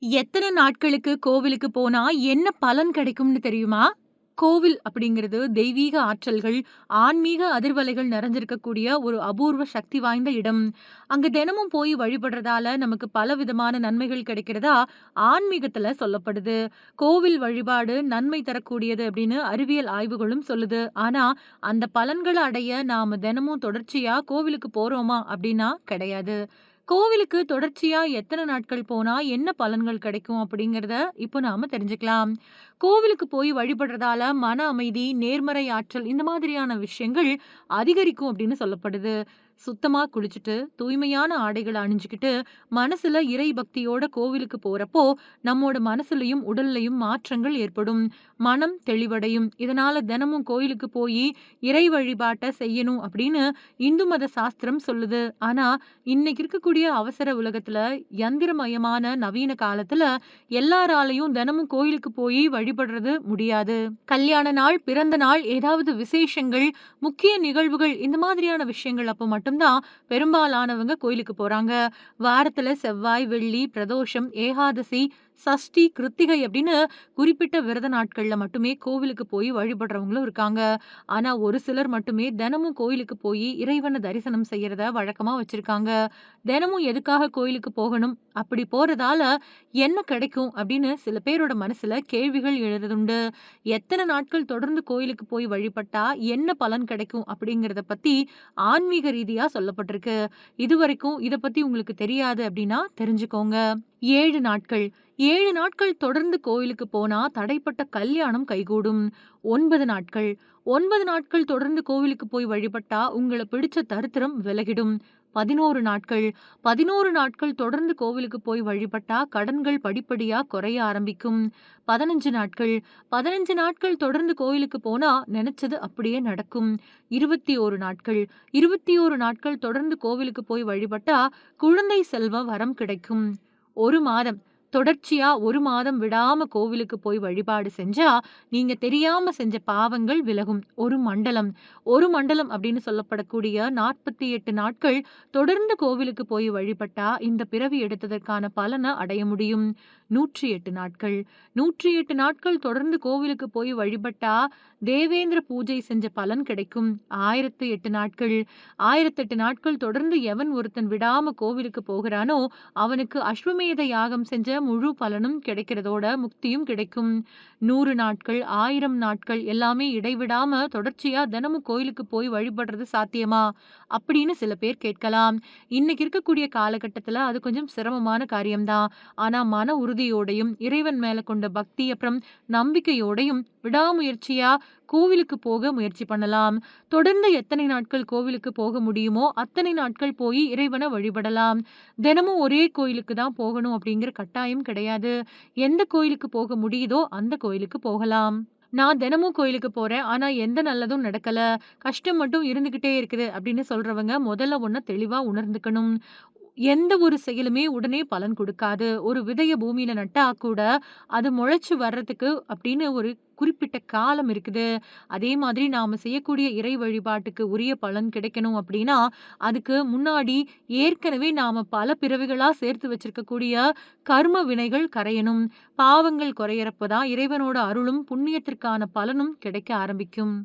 எத்தன நாட்களுக்கு கோவிலுக்கு போனா என்ன பலன் கிடைக்கும்னு தெரியுமா? கோவில் அப்படிங்கிறது தெய்வீக ஆற்றல்கள், ஆன்மீக அதிர்வலைகள் நிறைஞ்சிருக்கக்கூடிய ஒரு அபூர்வ சக்தி வாய்ந்த இடம். அங்க தினமும் போய் வழிபடுறதால நமக்கு பலவிதமான நன்மைகள் கிடைக்கிறதா ஆன்மீகத்துல சொல்லப்படுது. கோவில் வழிபாடு நன்மை தரக்கூடியது அப்படின்னு அறிவியல் ஆய்வுகளும் சொல்லுது. ஆனா, அந்த பலன்கள அடைய நாம தினமும் தொடர்ச்சியா கோவிலுக்கு போறோமா அப்படின்னா கிடையாது. கோவிலுக்கு தொடர்ச்சியா எத்தன நாட்கள் போனா என்ன பலன்கள் கிடைக்கும் அப்படிங்கிறத இப்போ நாம தெரிஞ்சுக்கலாம். கோவிலுக்கு போய் வழிபடுறதால மன அமைதி, நேர்மறை ஆற்றல் இந்த மாதிரியான விஷயங்கள் அதிகரிக்கும் அப்படின்னு சொல்லப்படுது. சுத்தமா குளிச்சுட்டு, தூய்மையான ஆடைகள அணிஞ்சுக்கிட்டு, மனசுல இறை பக்தியோட கோவிலுக்கு போறப்போ, நம்மோட மனசுலயும், உடல்லயும் மாற்றங்கள் ஏற்படும். மனம் தெளிவடையும். இதனால தினமும் கோயிலுக்கு போயி இறை வழிபாட்ட செய்யணும் அப்படின்னு இந்து மத சாஸ்திரம் சொல்லுது. ஆனா, இன்னைக்கு இருக்கக்கூடிய அவசர உலகத்துல, யந்திரமயமான நவீன காலத்துல எல்லாராலயும் தினமும் கோயிலுக்கு போய் வழிபடுறது முடியாது. கல்யாண நாள், பிறந்த நாள், ஏதாவது விசேஷங்கள், முக்கிய நிகழ்வுகள் இந்த மாதிரியான விஷயங்கள் அப்ப மட்டும் தான் பெரும்பாலானவங்க கோயிலுக்கு போறாங்க. வாரத்துல செவ்வாய், வெள்ளி, பிரதோஷம், ஏகாதசி, சஷ்டி, கிருத்திகை அப்படின்னு குறிப்பிட்ட விரத நாட்கள்ல மட்டுமே கோவிலுக்கு போய் வழிபடுறவங்களும் இருக்காங்க. ஆனா ஒரு சிலர் மட்டுமே தினமும் கோயிலுக்கு போய் இறைவனை தரிசனம் செய்யறத வழக்கமா வச்சிருக்காங்க. தினமும் எதுக்காக கோயிலுக்கு போகணும்? அப்படி போறதால என்ன கிடைக்கும்? அப்படின்னு சில பேரோட மனசுல கேள்விகள் எழுறதுண்டு. எத்தன நாட்கள் தொடர்ந்து கோயிலுக்கு போய் வழிபட்டா என்ன பலன் கிடைக்கும்? அப்படிங்கிறத பத்தி ஆன்மீக ரீதியா சொல்லப்பட்டிருக்கு. இதுவரைக்கும் இத பத்தி உங்களுக்கு தெரியாது அப்படின்னா தெரிஞ்சுக்கோங்க. 7 நாட்கள். 7 நாட்கள் தொடர்ந்து கோயிலுக்கு போனா தடைப்பட்ட கல்யாணம் கைகூடும். 9 நாட்கள். 9 நாட்கள் தொடர்ந்து கோவிலுக்கு போய் வழிபட்டா உங்கள பிடிச்ச தரித்திரம் விலகிடும். 11 நாட்கள். 11 நாட்கள் தொடர்ந்து கோவிலுக்கு போய் வழிபட்டா கடன்கள் படிப்படியா குறைய ஆரம்பிக்கும். 15 நாட்கள். 15 நாட்கள் தொடர்ந்து கோயிலுக்கு போனா நினைச்சது அப்படியே நடக்கும். 21 நாட்கள். 21 நாட்கள் தொடர்ந்து கோவிலுக்கு போய் வழிபட்டா குழந்தை செல்வ வரம் கிடைக்கும். 1 மாதம். தொடர்ச்சியா 1 மாதம் விடாம கோவிலுக்கு போய் வழிபாடு செஞ்சா, நீங்க தெரியாம செஞ்ச பாவங்கள் விலகும். 1 மண்டலம். 1 மண்டலம் அப்படின்னு சொல்லப்படக்கூடிய 48 நாட்கள் தொடர்ந்து கோவிலுக்கு போய் வழிபட்டா, இந்த பிறவி எடுத்ததற்கான பலன அடைய முடியும். 108 நாட்கள். 108 நாட்கள் தொடர்ந்து கோவிலுக்கு போய் வழிபட்டா, தேவேந்திர பூஜை செஞ்ச பலன் கிடைக்கும். 1008 நாட்கள். 1008 நாட்கள் தொடர்ந்து எவன் ஒருத்தன் விடாம கோவிலுக்கு போகிறானோ, அவனுக்கு அஸ்வமேத யாகம் செஞ்ச முழு பலனும் கிடைக்கிறதோட முக்தியும் கிடைக்கும். 100 நாட்கள், 1000 நாட்கள் எல்லாமே இடைவிடாம தொடர்ச்சியா தினமும் கோயிலுக்கு போய் வழிபடுறது சாத்தியமா? அப்படின்னு சில பேர் கேட்கலாம். இன்னைக்கு இருக்கக்கூடிய காலகட்டத்துல அது கொஞ்சம் சிரமமான காரியம்தான். ஆனா மன உறுதியோடையும், இறைவன் மேல கொண்ட பக்தி அப்புறம் நம்பிக்கையோடையும் விடாமுயற்சியா கோவிலுக்கு போக முயற்சி பண்ணலாம். தொடர்ந்து எத்தனை நாட்கள் கோவிலுக்கு போக முடியுமோ அத்தனை நாட்கள் போய் இறைவனை வழிபடலாம். தினமும் ஒரே கோயிலுக்கு தான் போகணும் அப்படிங்கிற கட்டாயம் கிடையாது. எந்த கோயிலுக்கு போக முடியுதோ அந்த கோயிலுக்கு போகலாம். நான் தினமும் கோயிலுக்கு போறேன். ஆனா எந்த நல்லதும் நடக்கல. கஷ்டம் மட்டும் இருந்துகிட்டே இருக்குது அப்படின்னு சொல்றவங்க முதல்ல ஒண்ண தெளிவா உணர்ந்துக்கணும். எந்த ஒரு செயலுமே உடனே பலன் குடுக்காது. ஒரு விதைய பூமியில நட்டா கூட, அது முளைச்சு வர்றதுக்கு அப்படின்னு ஒரு குறிப்பிட்ட காலம் இருக்குது. அதே மாதிரி நாம செய்யக்கூடிய இறை வழிபாட்டுக்கு உரிய பலன் கிடைக்கணும் அப்படின்னா, அதுக்கு முன்னாடி ஏற்கனவே நாம பல பிறவிகளா சேர்த்து வச்சிருக்கக்கூடிய கர்ம வினைகள் கரையணும். பாவங்கள் குறையறப்ப தான் இறைவனோட அருளும், புண்ணியத்திற்கான பலனும் கிடைக்க ஆரம்பிக்கும்.